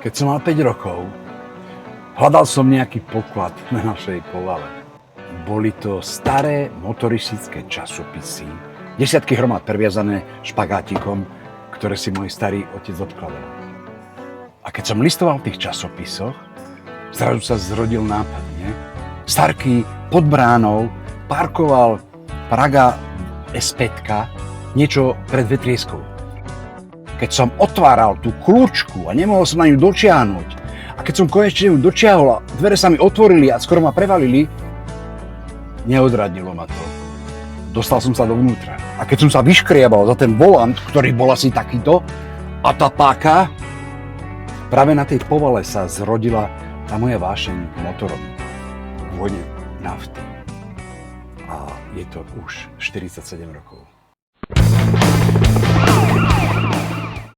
Keď som mal 5 rokov, hľadal som nejaký poklad na našej povale. Boli to staré motoristické časopisy, desiatky hromad previazané špagátikom, ktoré si môj starý otec odkladal. A keď som listoval v tých časopisoch, zrazu sa zrodil nápad, nie? Starky pod bránou parkoval Praga S5, niečo pred vetrieskou. Keď som otváral tú kľúčku a nemohol som na ňu dočiahnuť, a keď som konečne ju dočiahol a dvere sa mi otvorili a skoro ma prevalili, neodradilo ma to. Dostal som sa dovnútra. A keď som sa vyškriebal za ten volant, ktorý bol asi takýto, a tá páka, práve na tej povale sa zrodila tá moja vášeň k motorom, k vojne nafty. A je to už 47 rokov.